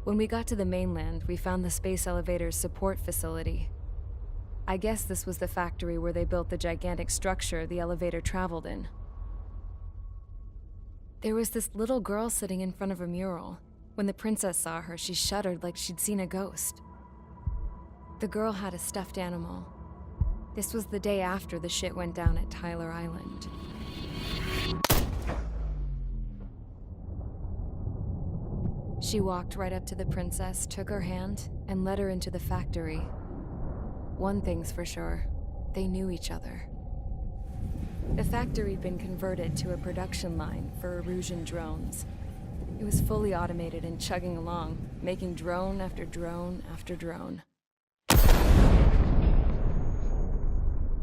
When we got to the mainland, we found the space elevator's support facility. I guess this was the factory where they built the gigantic structure the elevator traveled in. There was this little girl sitting in front of a mural. When the princess saw her, she shuddered like she'd seen a ghost. The girl had a stuffed animal. This was the day after the shit went down at Tyler Island. She walked right up to the princess, took her hand, and led her into the factory. One thing's for sure, they knew each other. The factory had been converted to a production line for Erusian drones. It was fully automated and chugging along, making drone after drone after drone.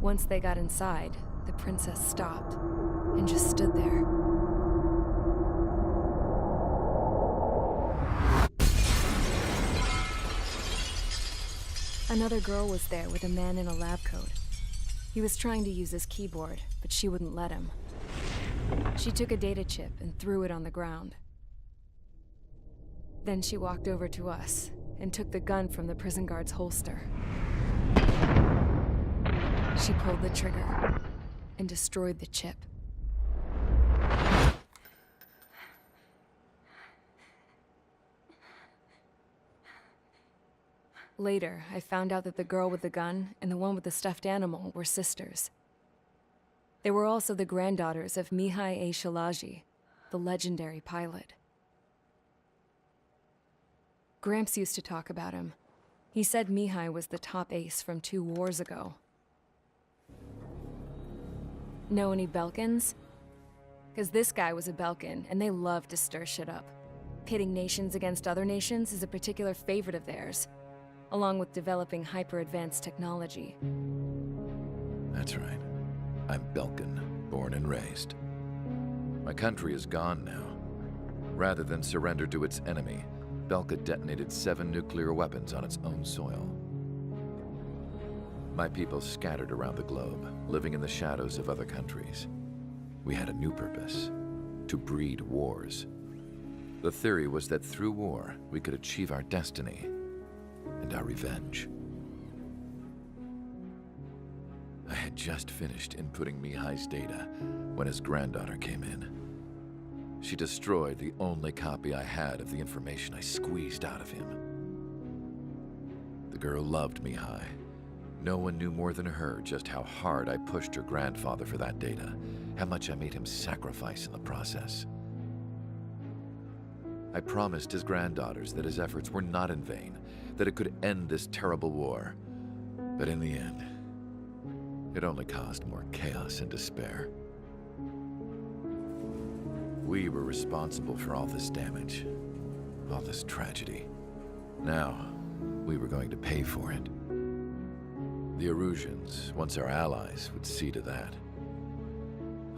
Once they got inside, the princess stopped and just stood there. Another girl was there with a man in a lab coat. He was trying to use his keyboard, but she wouldn't let him. She took a data chip and threw it on the ground. Then she walked over to us and took the gun from the prison guard's holster. She pulled the trigger and destroyed the chip. Later, I found out that the girl with the gun and the one with the stuffed animal were sisters. They were also the granddaughters of Mihai A. Shalaji, the legendary pilot. Gramps used to talk about him. He said Mihai was the top ace from 2 wars ago. Know any Belkans? Because this guy was a Belkan, and they love to stir shit up. Pitting nations against other nations is a particular favorite of theirs, along with developing hyper-advanced technology. That's right. I'm Belkan, born and raised. My country is gone now. Rather than surrender to its enemy, Belka detonated 7 nuclear weapons on its own soil. My people scattered around the globe, living in the shadows of other countries. We had a new purpose: to breed wars. The theory was that through war, we could achieve our destiny and our revenge. I had just finished inputting Mihai's data when his granddaughter came in. She destroyed the only copy I had of the information I squeezed out of him. The girl loved Mihai. No one knew more than her just how hard I pushed her grandfather for that data, how much I made him sacrifice in the process. I promised his granddaughters that his efforts were not in vain, that it could end this terrible war. But in the end, it only caused more chaos and despair. We were responsible for all this damage, all this tragedy. Now, we were going to pay for it. The Erusians, once our allies, would see to that.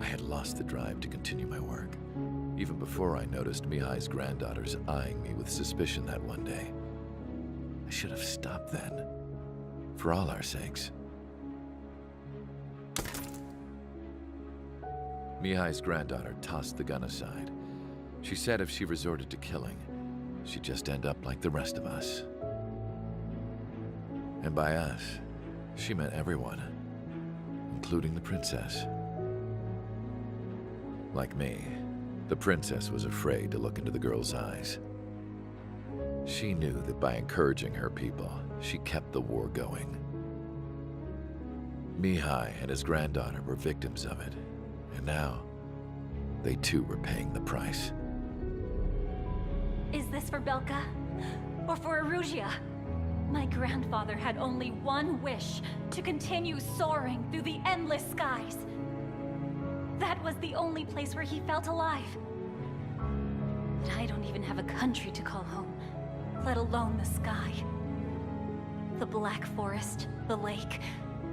I had lost the drive to continue my work, even before I noticed Mihai's granddaughters eyeing me with suspicion that one day. I should have stopped then, for all our sakes. Mihai's granddaughter tossed the gun aside. She said if she resorted to killing, she'd just end up like the rest of us. And by us, she meant everyone, including the princess. Like me, the princess was afraid to look into the girl's eyes. She knew that by encouraging her people, she kept the war going. Mihai and his granddaughter were victims of it, and now, they too were paying the price. Is this for Belka? Or for Erusia? My grandfather had only one wish: to continue soaring through the endless skies. That was the only place where he felt alive. But I don't even have a country to call home, let alone the sky. The Black Forest, the lake,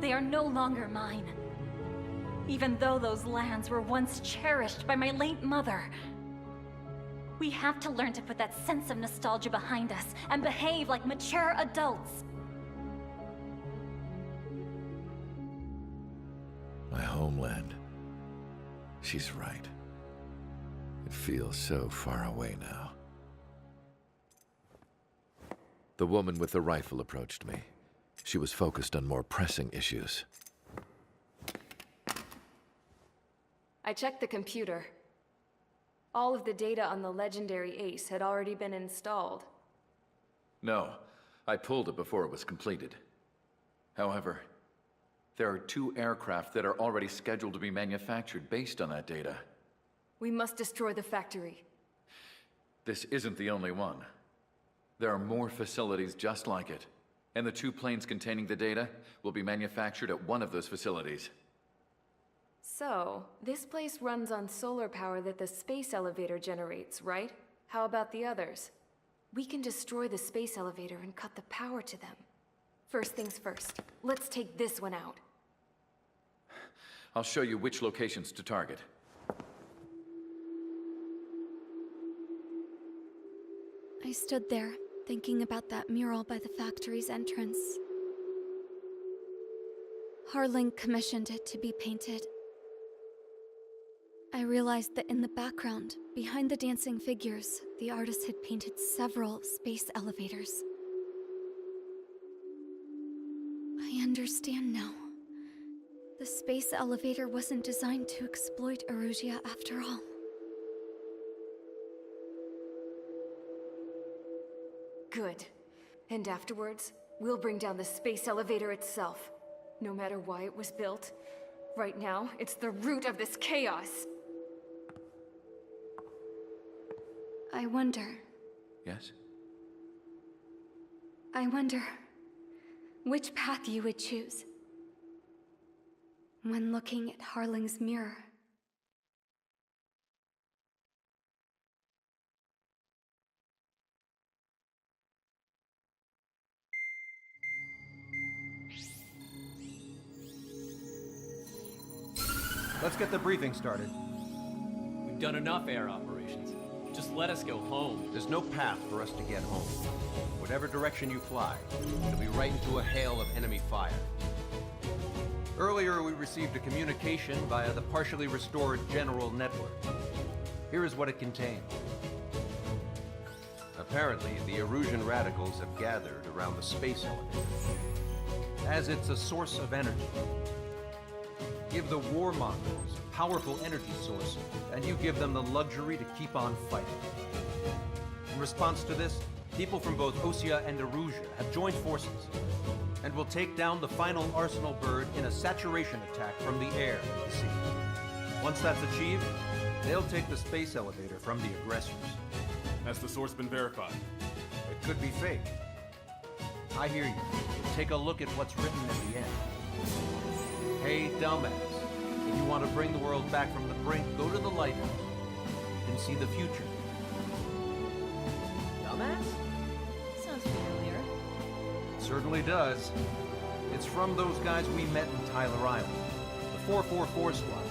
they are no longer mine. Even though those lands were once cherished by my late mother. We have to learn to put that sense of nostalgia behind us and behave like mature adults. My homeland. She's right. It feels so far away now. The woman with the rifle approached me. She was focused on more pressing issues. I checked the computer. All of the data on the legendary Ace had already been installed. No, I pulled it before it was completed. However, there are 2 aircraft that are already scheduled to be manufactured based on that data. We must destroy the factory. This isn't the only one. There are more facilities just like it, and the 2 planes containing the data will be manufactured at one of those facilities. So, this place runs on solar power that the space elevator generates, right? How about the others? We can destroy the space elevator and cut the power to them. First things first, let's take this one out. I'll show you which locations to target. I stood there, thinking about that mural by the factory's entrance. Harling commissioned it to be painted. I realized that in the background, behind the dancing figures, the artist had painted several space elevators. I understand now. The space elevator wasn't designed to exploit Erusia after all. Good. And afterwards, we'll bring down the space elevator itself. No matter why it was built, right now, it's the root of this chaos. I wonder Yes? which path you would choose when looking at Harling's mirror. Let's get the briefing started. We've done enough air operations. Just let us go home. There's no path for us to get home. Whatever direction you fly, it'll be right into a hail of enemy fire. Earlier, we received a communication via the partially restored general network. Here is what it contained. Apparently, the Erusian radicals have gathered around the space elevator, as it's a source of energy. Give the warmongers a powerful energy source, and you give them the luxury to keep on fighting. In response to this, people from both Osia and Erusia have joined forces, and will take down the final Arsenal bird in a saturation attack from the air and the sea. Once that's achieved, they'll take the space elevator from the aggressors. Has the source been verified? It could be fake. I hear you. Take a look at what's written at the end. Hey, dumbass. If you want to bring the world back from the brink, go to the lighthouse. You can see the future. Dumbass? Sounds familiar. It certainly does. It's from those guys we met in Tyler Island, the 444 squad.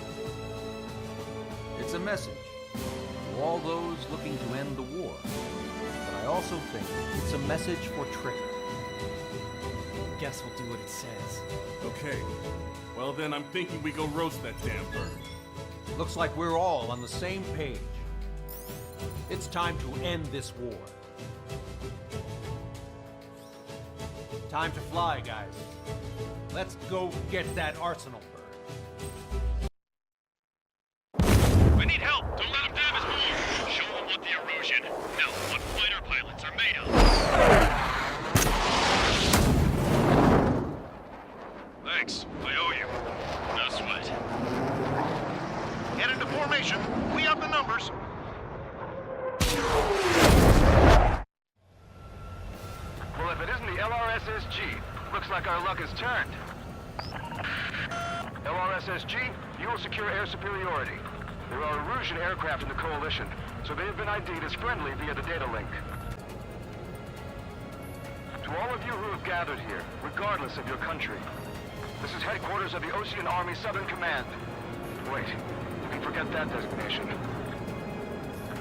It's a message to all those looking to end the war. But I also think it's a message for Trigger. Guess we'll do what it says. Okay. Well then, I'm thinking we go roast that damn bird. Looks like we're all on the same page. It's time to end this war. Time to fly, guys. Let's go get that Arsenal bird. We need help! Don't let him damage more! Show them what the Erusian, no, what fighter pilots are made of! Thanks, I owe you. No sweat. Get into formation. We have the numbers. Well, if it isn't the LRSSG, looks like our luck has turned. LRSSG, you will secure air superiority. There are Erusian aircraft in the Coalition, so they have been ID'd as friendly via the data link. To all of you who have gathered here, regardless of your country, this is headquarters of the Ocean Army Southern Command. Wait, you can forget that designation.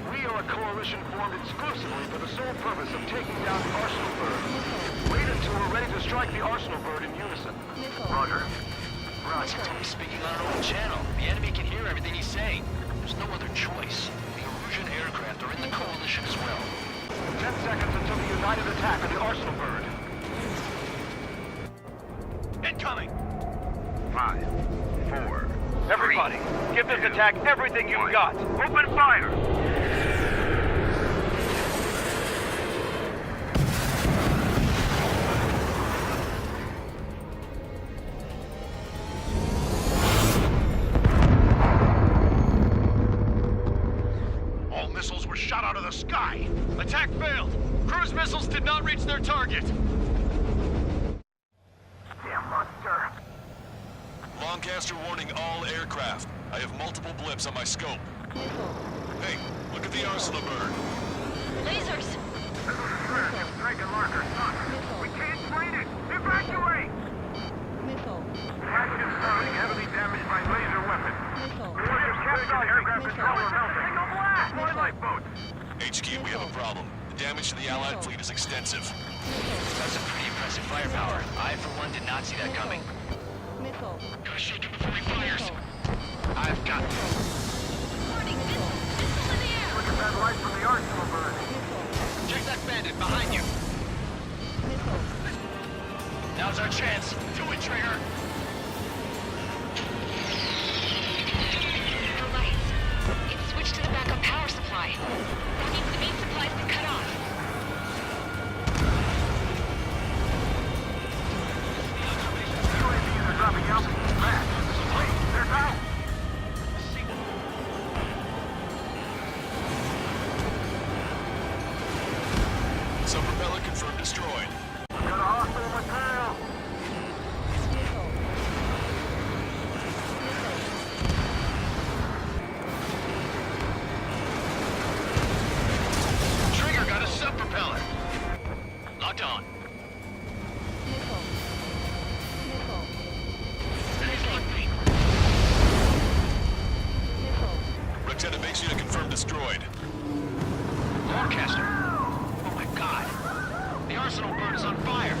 We are a coalition formed exclusively for the sole purpose of taking down the Arsenal bird. Wait until we're ready to strike the Arsenal bird in unison. Roger. Roger. He's speaking on an old channel. The enemy can hear everything he's saying. There's no other choice. The Erusian aircraft are in the coalition as well. 10 seconds until the united attack on the Arsenal bird. Incoming! 5, 4, everybody, give this attack everything you've got. Open fire! All missiles were shot out of the sky. Attack failed. Cruise missiles did not reach their target. Damn monster. Lancaster warning all aircraft. I have multiple blips on my scope. Hey, look at the Arsenal bird. Lasers! This is Spirit, give Drake and Larker. We can't fight it! Evacuate! Flagship Starling heavily damaged by laser weapon. Warriors captured aircraft controller melting. Signal blast! Twilight boats! HQ, we have a problem. The damage to the Allied fleet is extensive. That's some pretty impressive firepower. I, for one, did not see that coming. Gotta shake him before he fires. I've got it. Warning, missile in the air! Look at that light from the Arsenal bird. Check that bandit behind you. Now's our chance. Do it, Trigger. The lights. It switched to the backup power supply. That means the main supply's been cut off. UAVs are dropping altitude fast. Wait, they're down! Sub-propeller confirmed destroyed. Got a hostile material! Trigger got a sub-propeller. Locked on. Lieutenant makes you to confirm destroyed. Lancaster. Oh my god. The Arsenal bird is on fire.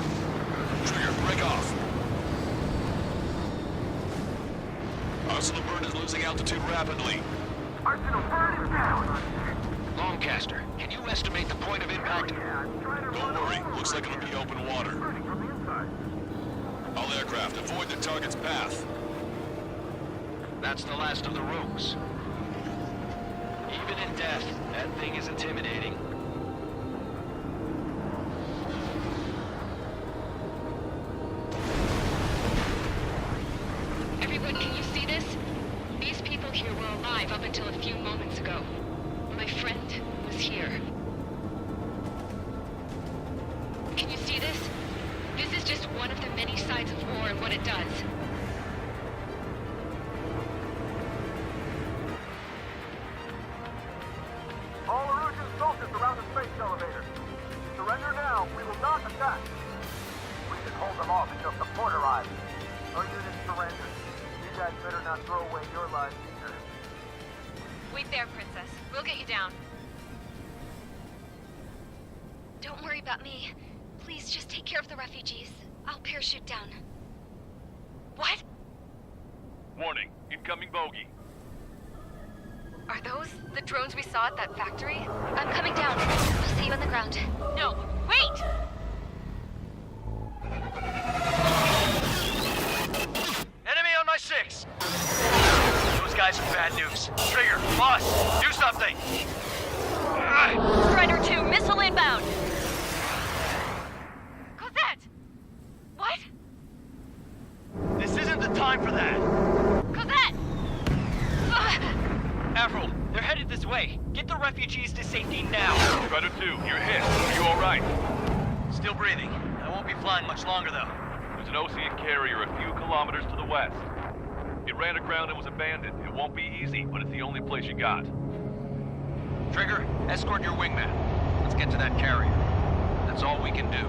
Trigger, break off. Arsenal bird is losing altitude rapidly. Arsenal bird is down! Lancaster, can you estimate the point of impact? Don't worry, looks like it'll be open water. Burning from the inside. All aircraft, avoid the target's path. That's the last of the rogues. Even in death, that thing is intimidating. Everyone, can you see this? These people here were alive up until a few moments ago. My friend was here. Can you see this? This is just one of the many sides of war and what it does. All Erusian soldiers around the space elevator. Surrender now. We will not attack. We can hold them off until support arrives. No units surrender. You guys better not throw away your lives either. Wait there, Princess. We'll get you down. Don't worry about me. Please just take care of the refugees. I'll parachute down. What? Warning, incoming bogey. Are those the drones we saw at that factory? I'm coming down. I'll see you on the ground. No, wait! Enemy on my 6! Those guys are bad news. Trigger, boss, do something! Strider 2, missile inbound! Cosette! What? This isn't the time for that! Cosette! Avril, they're headed this way. Get the refugees to safety now. Strider 2, you're hit. Are you alright? Still breathing. I won't be flying much longer, though. There's an Ocean carrier a few kilometers to the west. It ran aground and was abandoned. It won't be easy, but it's the only place you got. Trigger, escort your wingman. Let's get to that carrier. That's all we can do.